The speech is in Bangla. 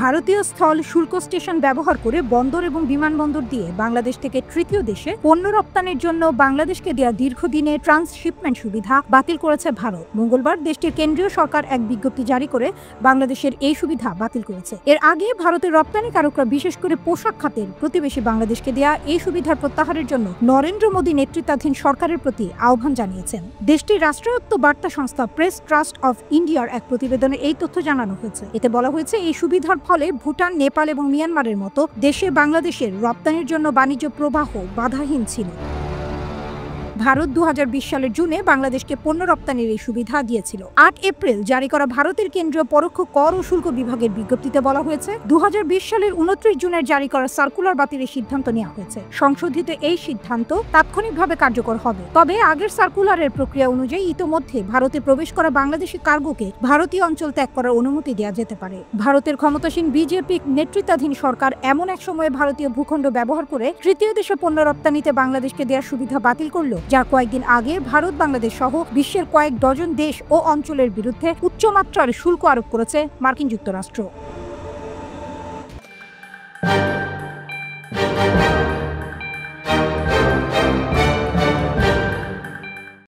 ভারতীয় স্থল শুল্ক স্টেশন ব্যবহার করে বন্দর এবং বিমানবন্দর দিয়ে বাংলাদেশ থেকে তৃতীয় দেশে পণ্য রপ্তানির জন্য বাংলাদেশকে দেওয়া দীর্ঘদিনের ট্রান্সশিপমেন্ট সুবিধা বাতিল করেছে ভারত। মঙ্গলবার দেশটির কেন্দ্রীয় সরকার এক বিজ্ঞপ্তি জারি করে বাংলাদেশের এই সুবিধা বাতিল করেছে। এর আগে ভারতের রপ্তানিকারকরা বিশেষ করে পোশাক খাতের প্রতিবেশী বাংলাদেশকে দেওয়া এই সুবিধার প্রত্যাহারের জন্য নরেন্দ্র মোদী নেতৃত্বাধীন সরকারের প্রতি আহ্বান জানিয়েছেন। দেশটির রাষ্ট্রায়ত্ত বার্তা সংস্থা প্রেস ট্রাস্ট অফ ইন্ডিয়ার এক প্রতিবেদনে এই তথ্য জানানো হয়েছে। এতে বলা হয়েছে, এই সুবিধার ফলে ভুটান, নেপাল এবং মিয়ানমারের মতো দেশে বাংলাদেশের রপ্তানির জন্য বাণিজ্য প্রবাহ বাধাহীন ছিল। ভারত 2020 সালের জুনে বাংলাদেশকে পণ্য রপ্তানির এই সুবিধা দিয়েছিল। 8 এপ্রিল জারি করা ভারতের কেন্দ্রীয় পরোক্ষ কর ও শুল্ক বিভাগের বিজ্ঞপ্তিতে বলা হয়েছে, 2020 সালের 29 জুনের জারি করা সার্কুলার বাতিলের সিদ্ধান্ত নেওয়া হয়েছে। সংশোধিত এই সিদ্ধান্ত তাৎক্ষণিকভাবে কার্যকর হবে। তবে আগের সার্কুলারের প্রক্রিয়া অনুযায়ী ইতোমধ্যে ভারতে প্রবেশ করা বাংলাদেশি কার্গোকে ভারতীয় অঞ্চল ত্যাগ করার অনুমতি দেওয়া যেতে পারে। ভারতের ক্ষমতাসীন বিজেপি নেতৃত্বাধীন সরকার এমন এক সময়ে ভারতীয় ভূখণ্ড ব্যবহার করে তৃতীয় দেশে পণ্য রপ্তানিতে বাংলাদেশকে দেওয়ার সুবিধা বাতিল করল, যার কয়েকদিন আগে ভারত, বাংলাদেশ সহ বিশ্বের কয়েক ডজন দেশ ও অঞ্চলের বিরুদ্ধে উচ্চমাত্রার শুল্ক আরোপ করেছে মার্কিন যুক্তরাষ্ট্র।